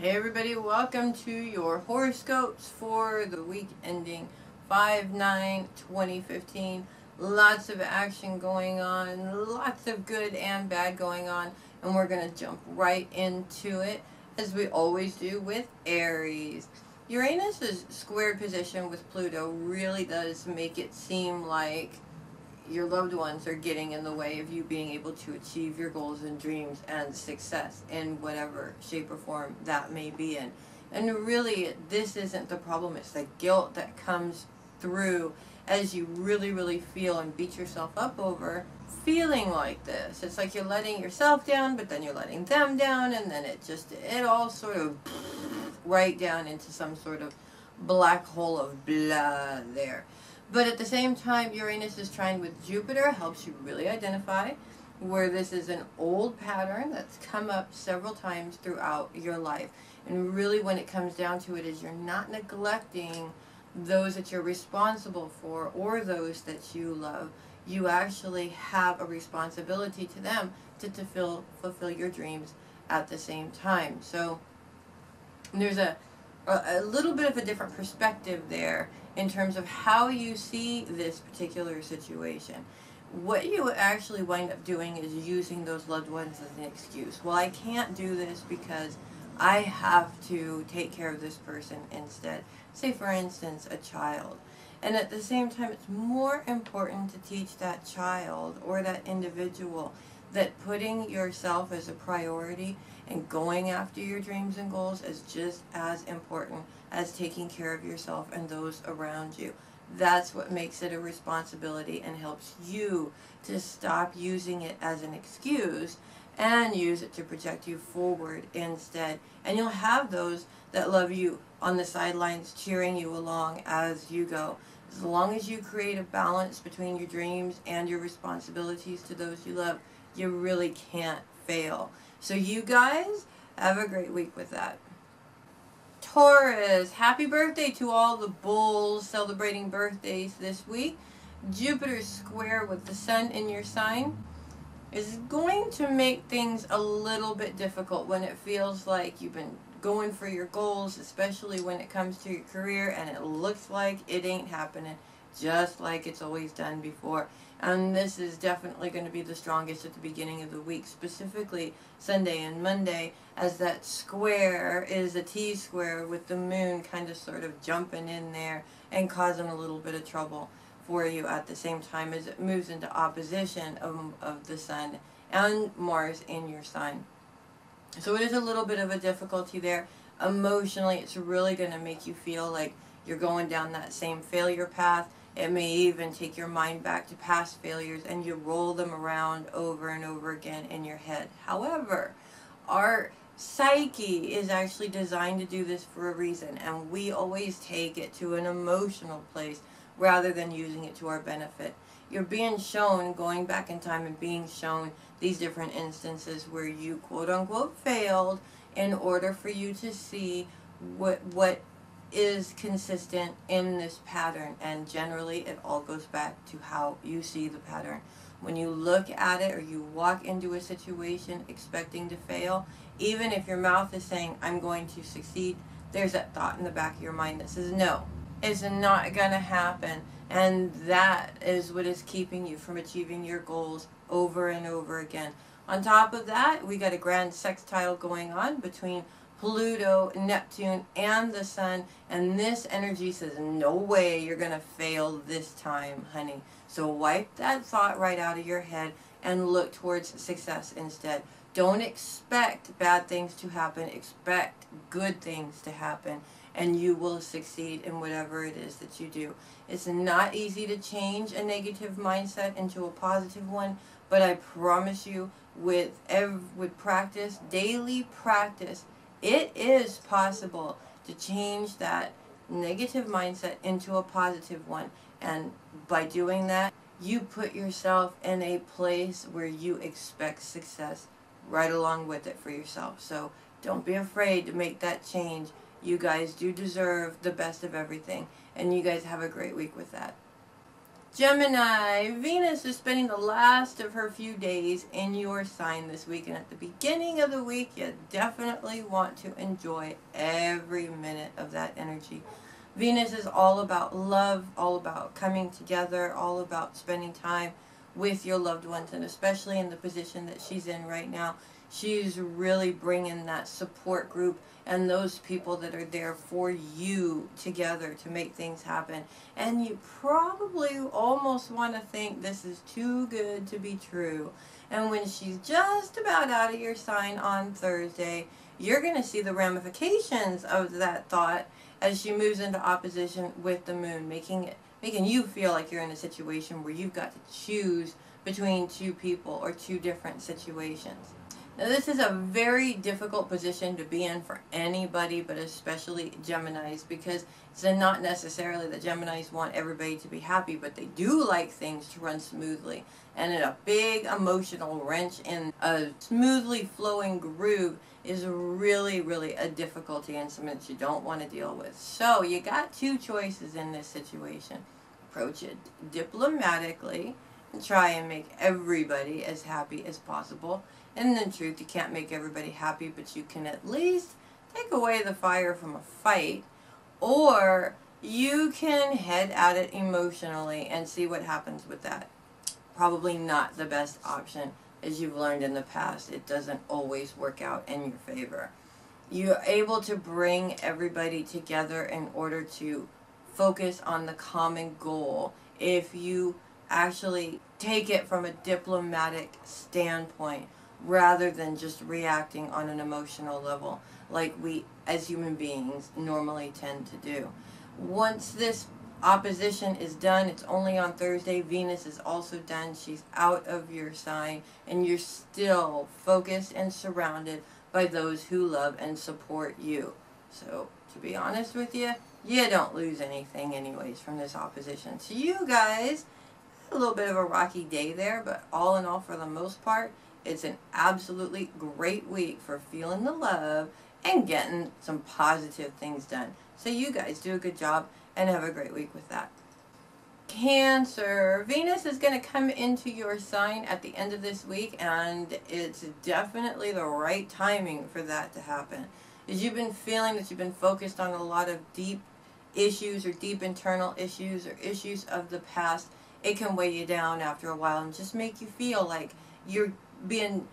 Hey everybody, welcome to your horoscopes for the week ending 5/9/2015. Lots of action going on, lots of good and bad going on, and we're going to jump right into it as we always do with Aries. Uranus's squared position with Pluto really does make it seem like your loved ones are getting in the way of you being able to achieve your goals and dreams and success in whatever shape or form that may be in. And really, this isn't the problem. It's the guilt that comes through as you really feel and beat yourself up over feeling like this. It's like you're letting yourself down, but then you're letting them down, and then it all sort of right down into some sort of black hole of blah there. But at the same time, Uranus is trying with Jupiter, helps you really identify where this is an old pattern that's come up several times throughout your life. And really when it comes down to it is you're not neglecting those that you're responsible for or those that you love. You actually have a responsibility to them to fulfill your dreams at the same time. So there's a little bit of a different perspective there in terms of how you see this particular situation. What you actually wind up doing is using those loved ones as an excuse. Well, I can't do this because I have to take care of this person instead. Say, for instance, a child. And at the same time, it's more important to teach that child or that individual that putting yourself as a priority and going after your dreams and goals is just as important as taking care of yourself and those around you. That's what makes it a responsibility and helps you to stop using it as an excuse and use it to project you forward instead. And you'll have those that love you on the sidelines cheering you along as you go. As long as you create a balance between your dreams and your responsibilities to those you love, you really can't fail. So you guys have a great week with that. Taurus, happy birthday to all the bulls celebrating birthdays this week. Jupiter's square with the sun in your sign is going to make things a little bit difficult when it feels like you've been going for your goals, especially when it comes to your career, and it looks like it ain't happening just like it's always done before. And this is definitely going to be the strongest at the beginning of the week, specifically Sunday and Monday, as that square is a T-square with the moon kind of sort of jumping in there and causing a little bit of trouble for you at the same time as it moves into opposition of the sun and Mars in your sign. So it is a little bit of a difficulty there. Emotionally, it's really going to make you feel like you're going down that same failure path. It may even take your mind back to past failures and you roll them around over and over again in your head. However, our psyche is actually designed to do this for a reason, and we always take it to an emotional place rather than using it to our benefit. You're being shown, going back in time and being shown these different instances where you quote-unquote failed in order for you to see what is consistent in this pattern. And generally it all goes back to how you see the pattern. When you look at it or you walk into a situation expecting to fail, even if your mouth is saying I'm going to succeed, there's that thought in the back of your mind that says no, it's not gonna happen. And that is what is keeping you from achieving your goals over and over again. On top of that, we got a grand sextile going on between Pluto, Neptune, and the sun, and this energy says no way you're gonna fail this time, honey. So wipe that thought right out of your head and look towards success instead. Don't expect bad things to happen, expect good things to happen, and you will succeed in whatever it is that you do. It's not easy to change a negative mindset into a positive one, but I promise you with practice, daily practice, it is possible to change that negative mindset into a positive one. And by doing that, you put yourself in a place where you expect success right along with it for yourself. So don't be afraid to make that change. You guys do deserve the best of everything. And you guys have a great week with that. Gemini, Venus is spending the last of her few days in your sign this week, and at the beginning of the week, you definitely want to enjoy every minute of that energy. Venus is all about love, all about coming together, all about spending time with your loved ones, and especially in the position that she's in right now, she's really bringing that support group and those people that are there for you together to make things happen. And you probably almost want to think this is too good to be true. And when she's just about out of your sign on Thursday, you're going to see the ramifications of that thought as she moves into opposition with the moon, making you feel like you're in a situation where you've got to choose between two people or two different situations. Now, this is a very difficult position to be in for anybody, but especially Geminis, because it's not necessarily that Geminis want everybody to be happy, but they do like things to run smoothly. And a big emotional wrench in a smoothly flowing groove is really, really a difficulty and something that you don't want to deal with. So you got two choices in this situation. Approach it diplomatically and try and make everybody as happy as possible. And in truth, you can't make everybody happy, but you can at least take away the fire from a fight, or you can head at it emotionally and see what happens with that. Probably not the best option. As you've learned in the past, it doesn't always work out in your favor. You're able to bring everybody together in order to focus on the common goal if you actually take it from a diplomatic standpoint, rather than just reacting on an emotional level like we as human beings normally tend to do. Once this opposition is done, it's only on Thursday, Venus is also done, she's out of your sign, and you're still focused and surrounded by those who love and support you. So, to be honest with you, you don't lose anything anyways from this opposition. So you guys, a little bit of a rocky day there, but all in all, for the most part, it's an absolutely great week for feeling the love and getting some positive things done. So you guys do a good job and have a great week with that. Cancer, Venus is going to come into your sign at the end of this week, and it's definitely the right timing for that to happen. As you've been feeling that you've been focused on a lot of deep issues or deep internal issues or issues of the past, it can weigh you down after a while and just make you feel like you're being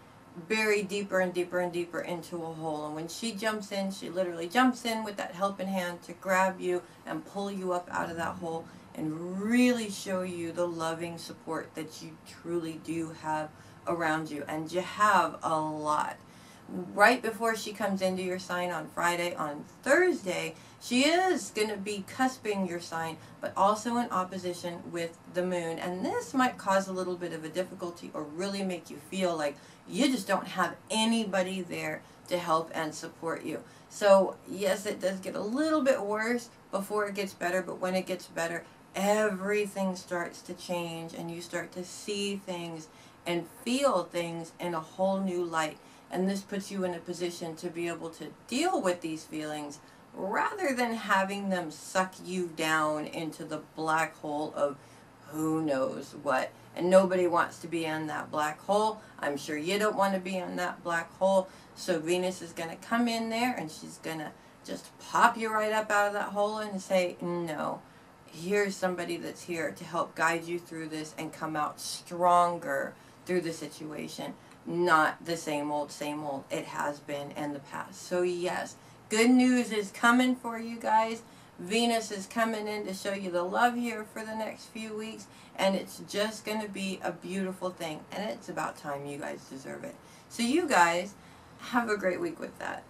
buried deeper and deeper and deeper into a hole. And when she jumps in, she literally jumps in with that helping hand to grab you and pull you up out of that hole and really show you the loving support that you truly do have around you. And you have a lot. Right before she comes into your sign on Friday, on Thursday, she is going to be cusping your sign, but also in opposition with the moon. And this might cause a little bit of a difficulty or really make you feel like you just don't have anybody there to help and support you. So yes, it does get a little bit worse before it gets better, but when it gets better, everything starts to change and you start to see things and feel things in a whole new light. And this puts you in a position to be able to deal with these feelings rather than having them suck you down into the black hole of who knows what. And nobody wants to be in that black hole. I'm sure you don't want to be in that black hole. So Venus is going to come in there and she's going to just pop you right up out of that hole and say, no, here's somebody that's here to help guide you through this and come out stronger through the situation. Not the same old it has been in the past. So yes, good news is coming for you guys. Venus is coming in to show you the love here for the next few weeks, and it's just going to be a beautiful thing, and it's about time. You guys deserve it. So you guys have a great week with that.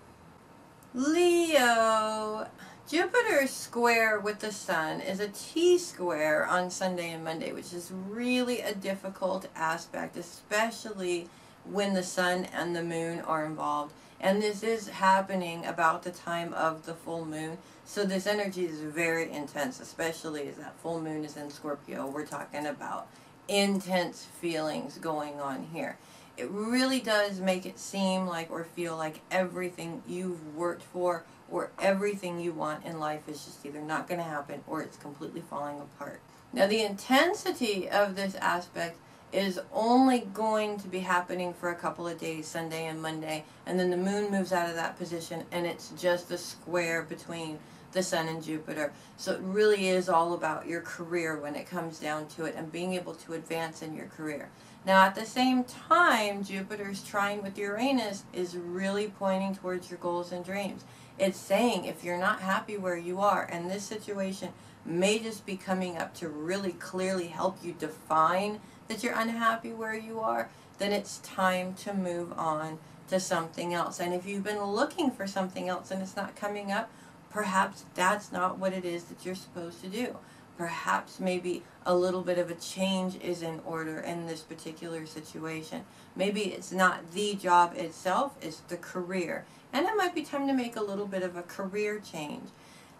Leo, Jupiter square with the Sun is a T-square on Sunday and Monday, which is really a difficult aspect, especially when the Sun and the Moon are involved. And this is happening about the time of the full moon. So this energy is very intense, especially as that full moon is in Scorpio. We're talking about intense feelings going on here. It really does make it seem like or feel like everything you've worked for or everything you want in life is just either not going to happen or it's completely falling apart. Now the intensity of this aspect is only going to be happening for a couple of days, Sunday and Monday, and then the moon moves out of that position and it's just the square between the sun and Jupiter. So it really is all about your career when it comes down to it, and being able to advance in your career. Now at the same time, Jupiter's trine with Uranus is really pointing towards your goals and dreams. It's saying if you're not happy where you are, and this situation may just be coming up to really clearly help you define that you're unhappy where you are, then it's time to move on to something else. And if you've been looking for something else and it's not coming up, perhaps that's not what it is that you're supposed to do. Perhaps maybe a little bit of a change is in order in this particular situation. Maybe it's not the job itself, it's the career. And it might be time to make a little bit of a career change.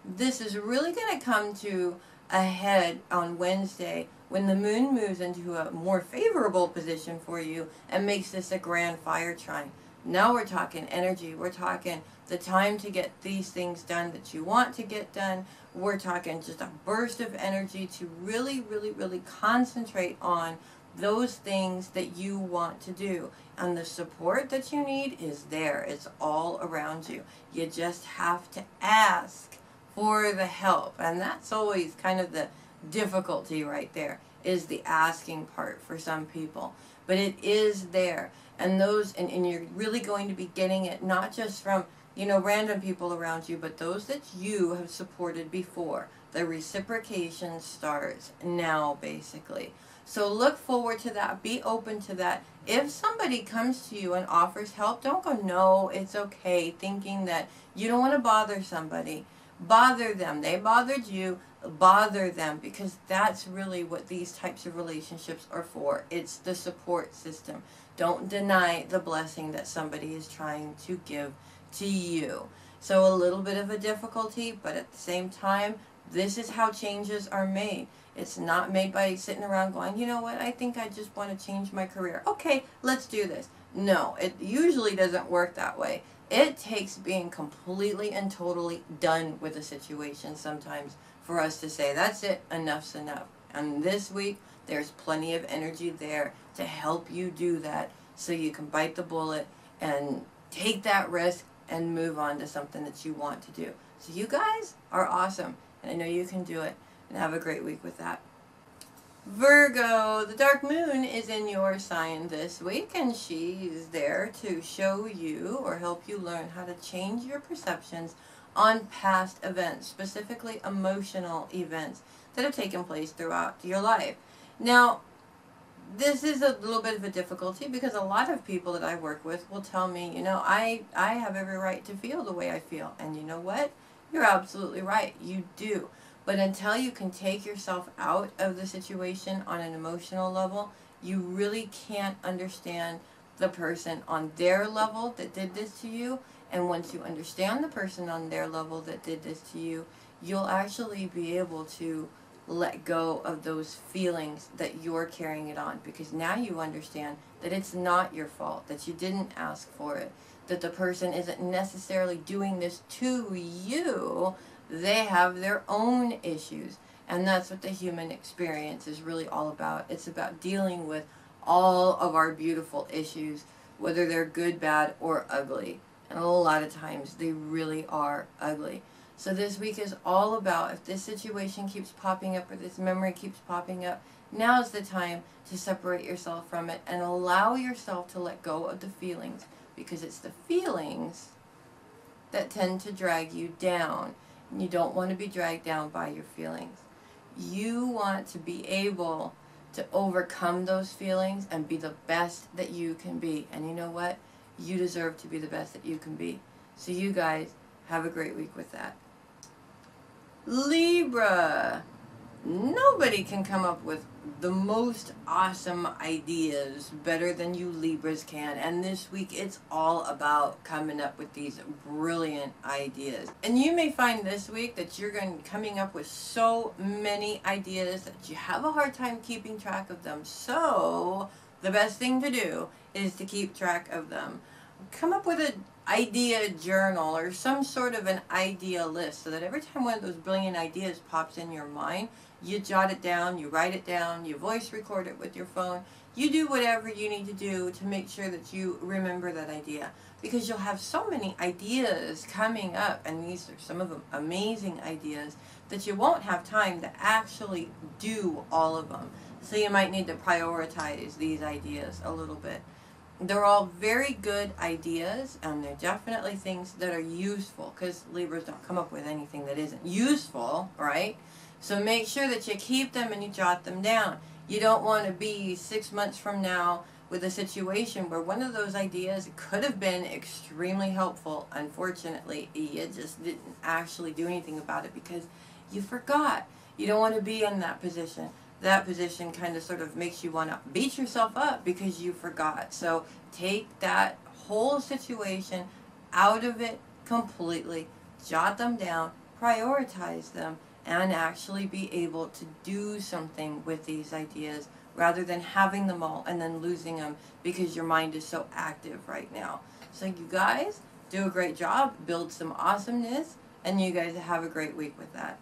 This is really going to come to a head on Wednesday when the moon moves into a more favorable position for you and makes this a grand fire trine. Now we're talking energy. We're talking the time to get these things done that you want to get done. We're talking just a burst of energy to really, really, really concentrate on those things that you want to do. And the support that you need is there. It's all around you. You just have to ask for the help. And that's always kind of the difficulty right there, is the asking part for some people. But it is there. And and you're really going to be getting it not just from, random people around you, but those that you have supported before. The reciprocation starts now, basically. So look forward to that. Be open to that. If somebody comes to you and offers help, don't go, no, it's okay, thinking that you don't want to bother somebody. Bother them. They bothered you. Bother them, because that's really what these types of relationships are for. It's the support system. Don't deny the blessing that somebody is trying to give to you. So a little bit of a difficulty, but at the same time, this is how changes are made. It's not made by sitting around going, you know what, I think I just want to change my career. Okay, let's do this. No, it usually doesn't work that way. It takes being completely and totally done with a situation sometimes for us to say, that's it, enough's enough. And this week, there's plenty of energy there to help you do that, so you can bite the bullet and take that risk and move on to something that you want to do. So you guys are awesome, and I know you can do it, and have a great week with that. Virgo, the dark moon is in your sign this week, and she's there to show you or help you learn how to change your perceptions on past events, specifically emotional events that have taken place throughout your life. Now, this is a little bit of a difficulty because a lot of people that I work with will tell me, I have every right to feel the way I feel. And you know what? You're absolutely right. You do. But until you can take yourself out of the situation on an emotional level, you really can't understand the person on their level that did this to you. And once you understand the person on their level that did this to you, you'll actually be able to let go of those feelings that you're carrying it on, because now you understand that it's not your fault, that you didn't ask for it, that the person isn't necessarily doing this to you. They have their own issues, and that's what the human experience is really all about. It's about dealing with all of our beautiful issues, whether they're good, bad, or ugly. And a lot of times they really are ugly. So this week is all about, if this situation keeps popping up or this memory keeps popping up, now's the time to separate yourself from it and allow yourself to let go of the feelings, because it's the feelings that tend to drag you down. And you don't want to be dragged down by your feelings. You want to be able to overcome those feelings and be the best that you can be. And you know what? You deserve to be the best that you can be. So you guys have a great week with that. Libra. Nobody can come up with the most awesome ideas better than you Libras can. And this week it's all about coming up with these brilliant ideas. And you may find this week that you're coming up with so many ideas that you have a hard time keeping track of them. So the best thing to do is to keep track of them. Come up with idea journal or some sort of an idea list, so that every time one of those brilliant ideas pops in your mind, you jot it down, you write it down, you voice record it with your phone. You do whatever you need to do to make sure that you remember that idea, because you'll have so many ideas coming up, and these are some of them amazing ideas, that you won't have time to actually do all of them. So you might need to prioritize these ideas a little bit. They're all very good ideas, and they're definitely things that are useful, because Libras don't come up with anything that isn't useful, right? So make sure that you keep them and you jot them down. You don't want to be 6 months from now with a situation where one of those ideas could have been extremely helpful. Unfortunately, you just didn't actually do anything about it because you forgot. You don't want to be in that position. That position kind of sort of makes you want to beat yourself up because you forgot. So take that whole situation out of it completely, jot them down, prioritize them, and actually be able to do something with these ideas rather than having them all and then losing them because your mind is so active right now. So you guys do a great job, build some awesomeness, and you guys have a great week with that.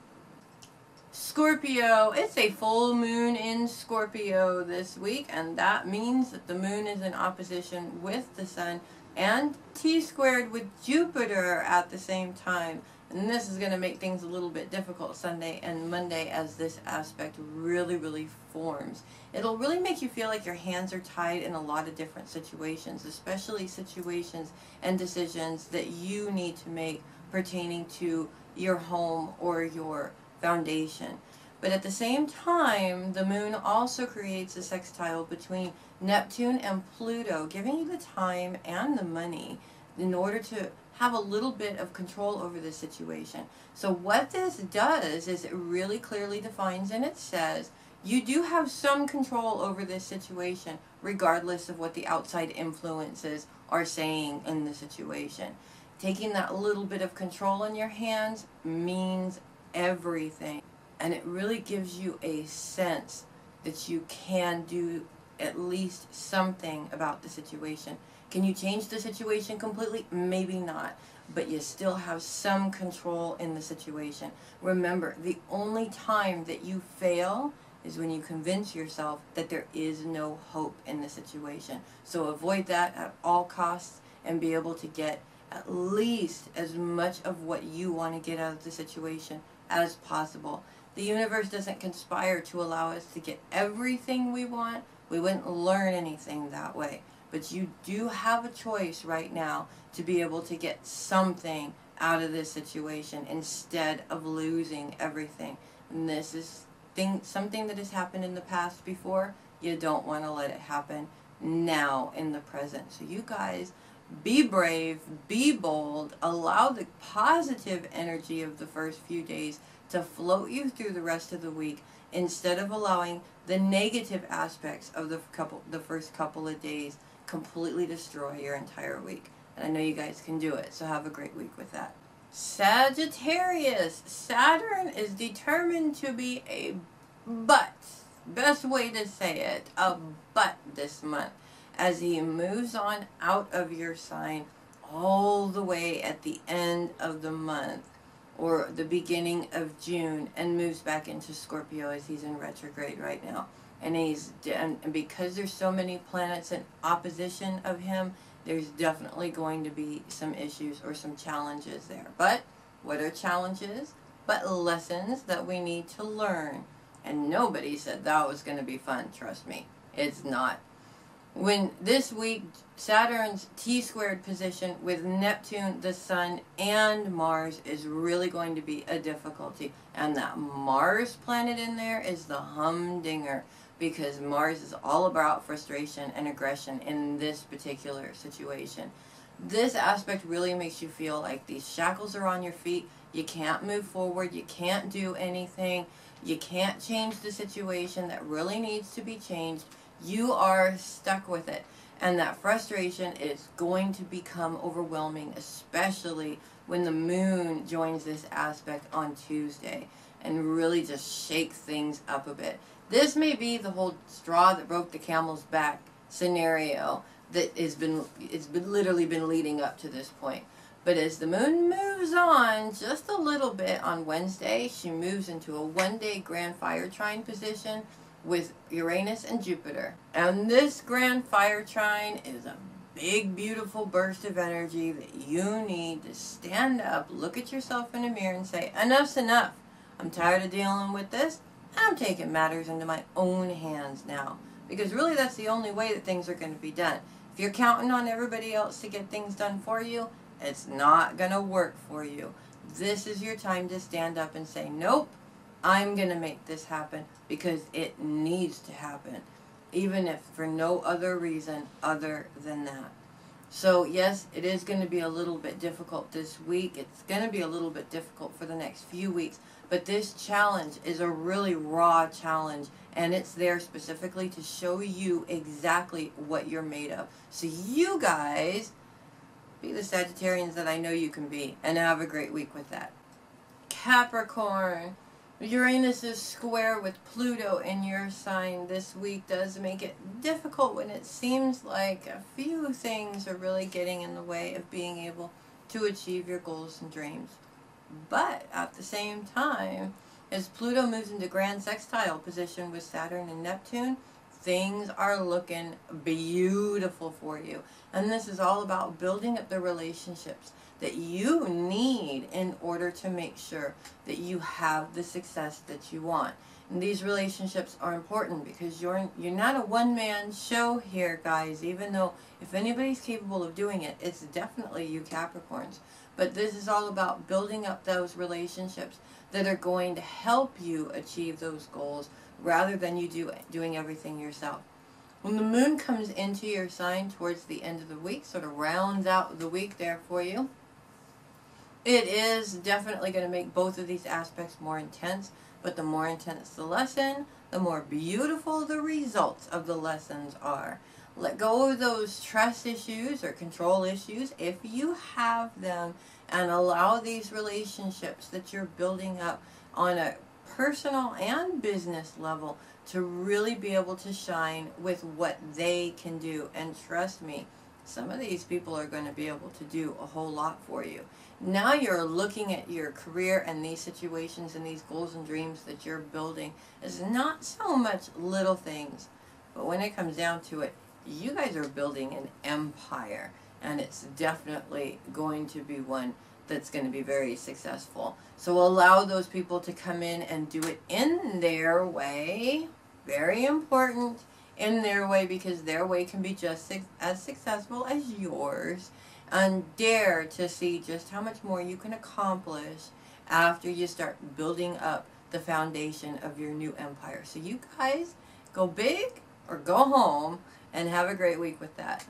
Scorpio, it's a full moon in Scorpio this week, and that means that the moon is in opposition with the sun and T-squared with Jupiter at the same time. And this is going to make things a little bit difficult Sunday and Monday as this aspect really forms. It'll really make you feel like your hands are tied in a lot of different situations, especially situations and decisions that you need to make pertaining to your home or your foundation. But at the same time, the moon also creates a sextile between Neptune and Pluto, giving you the time and the money in order to have a little bit of control over the situation. So what this does is it really clearly defines, and it says you do have some control over this situation regardless of what the outside influences are saying in the situation. Taking that little bit of control in your hands means everything, and it really gives you a sense that you can do at least something about the situation. Can you change the situation completely? Maybe not, but you still have some control in the situation. Remember, the only time that you fail is when you convince yourself that there is no hope in the situation. So avoid that at all costs and be able to get at least as much of what you want to get out of the situation as possible. The universe doesn't conspire to allow us to get everything we want. We wouldn't learn anything that way. But you do have a choice right now to be able to get something out of this situation instead of losing everything. And this is something that has happened in the past before. You don't want to let it happen now in the present. So you guys, be brave, be bold, allow the positive energy of the first few days to float you through the rest of the week instead of allowing the negative aspects of the first couple of days completely destroy your entire week. And I know you guys can do it, so have a great week with that. Sagittarius, Saturn is determined to be a butt, best way to say it, a butt this month, as he moves on out of your sign all the way at the end of the month or the beginning of June and moves back into Scorpio as he's in retrograde right now. And because there's so many planets in opposition of him, there's definitely going to be some issues or some challenges there. But what are challenges but lessons that we need to learn? And nobody said that was going to be fun, trust me. It's not. When this week, Saturn's T-squared position with Neptune, the Sun, and Mars is really going to be a difficulty. And that Mars planet in there is the humdinger, because Mars is all about frustration and aggression in this particular situation. This aspect really makes you feel like these shackles are on your feet. You can't move forward. You can't do anything. You can't change the situation that really needs to be changed. You are stuck with it. And that frustration is going to become overwhelming, especially when the moon joins this aspect on Tuesday and really just shake things up a bit. This may be the whole straw that broke the camel's back scenario, that it's been literally been leading up to this point. But as the moon moves on just a little bit on Wednesday, she moves into a one-day grand fire trine position with Uranus and Jupiter. And this grand fire trine is a big, beautiful burst of energy that you need to stand up, look at yourself in a mirror and say, enough's enough. I'm tired of dealing with this. I'm taking matters into my own hands now. Because really that's the only way that things are going to be done. If you're counting on everybody else to get things done for you, it's not going to work for you. This is your time to stand up and say, nope, I'm going to make this happen because it needs to happen. Even if for no other reason other than that. So yes, it is going to be a little bit difficult this week. It's going to be a little bit difficult for the next few weeks. But this challenge is a really raw challenge. And it's there specifically to show you exactly what you're made of. So you guys, be the Sagittarians that I know you can be. And have a great week with that. Capricorn. Uranus is square with Pluto in your sign this week does make it difficult when it seems like a few things are really getting in the way of being able to achieve your goals and dreams. But at the same time, as Pluto moves into grand sextile position with Saturn and Neptune, things are looking beautiful for you. And this is all about building up the relationships that you need in order to make sure that you have the success that you want. And these relationships are important because you're not a one-man show here, guys, even though if anybody's capable of doing it, it's definitely you Capricorns. But this is all about building up those relationships that are going to help you achieve those goals rather than you doing everything yourself. When the moon comes into your sign towards the end of the week, sort of rounds out the week there for you, it is definitely going to make both of these aspects more intense, but the more intense the lesson, the more beautiful the results of the lessons are. Let go of those trust issues or control issues if you have them, and allow these relationships that you're building up on a personal and business level to really be able to shine with what they can do. And trust me, some of these people are going to be able to do a whole lot for you. Now you're looking at your career and these situations and these goals and dreams that you're building as not so much little things, but when it comes down to it, you guys are building an empire, and it's definitely going to be one that's going to be very successful. So allow those people to come in and do it in their way. Very important, in their way, because their way can be just as successful as yours. And dare to see just how much more you can accomplish after you start building up the foundation of your new empire. So you guys, go big or go home, and have a great week with that.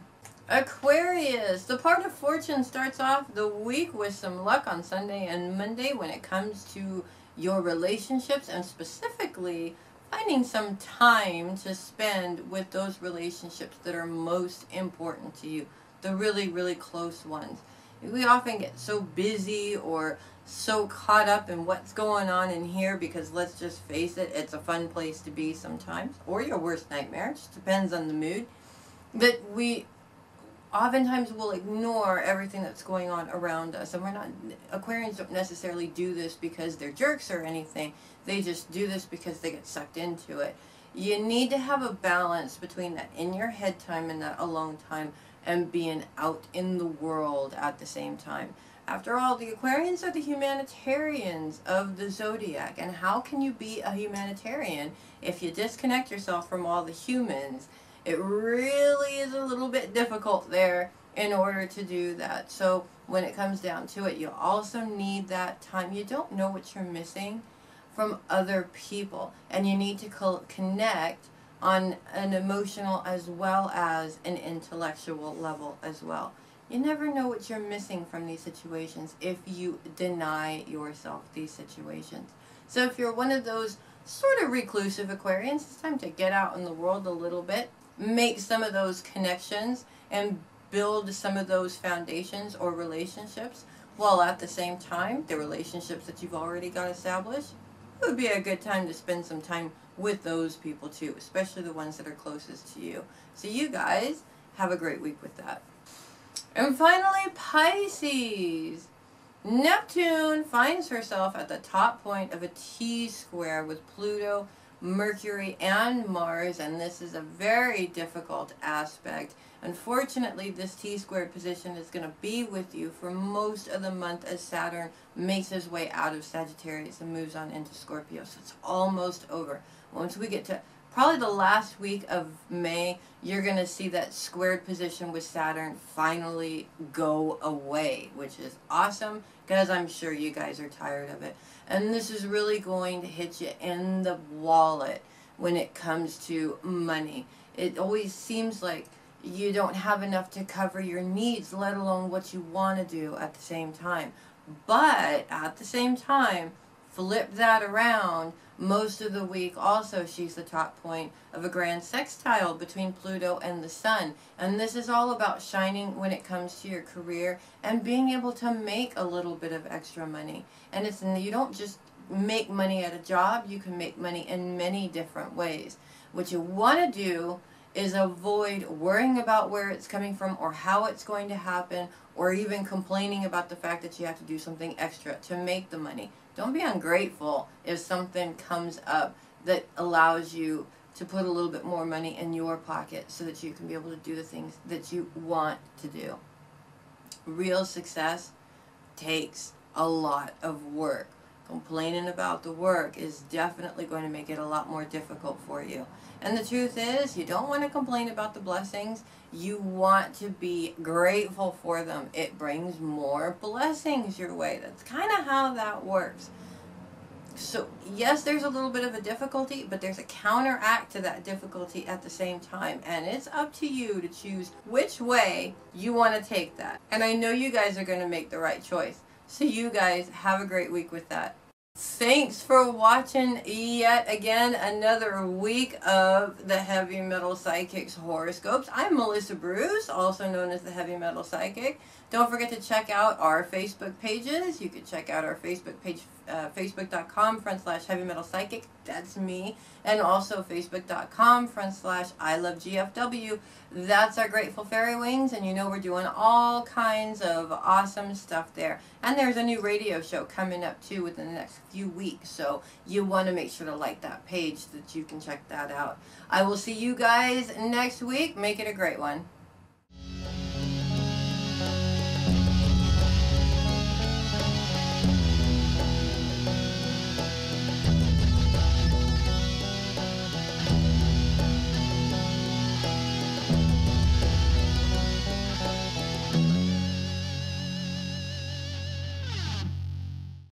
Aquarius, the part of fortune starts off the week with some luck on Sunday and Monday when it comes to your relationships, and specifically finding some time to spend with those relationships that are most important to you, the really, really close ones. We often get so busy or so caught up in what's going on in here because, let's just face it, it's a fun place to be sometimes, or your worst nightmare. It just depends on the mood. That we oftentimes will ignore everything that's going on around us. And Aquarians don't necessarily do this because they're jerks or anything. They just do this because they get sucked into it. You need to have a balance between that in your head time and that alone time, and being out in the world at the same time. After all, the Aquarians are the humanitarians of the zodiac. And how can you be a humanitarian if you disconnect yourself from all the humans? It really is a little bit difficult there in order to do that. So when it comes down to it, you also need that time. You don't know what you're missing from other people, and you need to connect on an emotional as well as an intellectual level as well. You never know what you're missing from these situations if you deny yourself these situations. So if you're one of those sort of reclusive Aquarians, it's time to get out in the world a little bit, make some of those connections, and build some of those foundations or relationships, while at the same time, the relationships that you've already got established, it would be a good time to spend some time with those people too, especially the ones that are closest to you. So you guys, have a great week with that. And finally, Pisces. Neptune finds herself at the top point of a T-square with Pluto, Mercury, and Mars, and this is a very difficult aspect. Unfortunately, this T-squared position is going to be with you for most of the month as Saturn makes his way out of Sagittarius and moves on into Scorpio, so it's almost over. Once we get to probably the last week of May, you're going to see that squared position with Saturn finally go away, which is awesome because I'm sure you guys are tired of it. And this is really going to hit you in the wallet when it comes to money. It always seems like you don't have enough to cover your needs, let alone what you want to do at the same time. But at the same time, flip that around. Most of the week also she's the top point of a grand sextile between Pluto and the Sun. And this is all about shining when it comes to your career and being able to make a little bit of extra money. And it's, you don't just make money at a job, you can make money in many different ways. What you want to do is avoid worrying about where it's coming from or how it's going to happen, or even complaining about the fact that you have to do something extra to make the money. Don't be ungrateful if something comes up that allows you to put a little bit more money in your pocket so that you can be able to do the things that you want to do. Real success takes a lot of work. Complaining about the work is definitely going to make it a lot more difficult for you. And the truth is, you don't want to complain about the blessings. You want to be grateful for them. It brings more blessings your way. That's kind of how that works. So, yes, there's a little bit of a difficulty, but there's a counteract to that difficulty at the same time. And it's up to you to choose which way you want to take that. And I know you guys are going to make the right choice. So you guys have a great week with that. Thanks for watching yet again another week of the Heavy Metal Psychic's horoscopes. I'm Melissa Bruce, also known as the Heavy Metal Psychic. Don't forget to check out our Facebook pages. You can check out our Facebook page, facebook.com/Heavy Metal Psychic. That's me. And also facebook.com/I love GFW. That's our Grateful Fairy Wings, and you know we're doing all kinds of awesome stuff there. And there's a new radio show coming up too within the next few weeks, so you want to make sure to like that page so that you can check that out. I will see you guys next week. Make it a great one.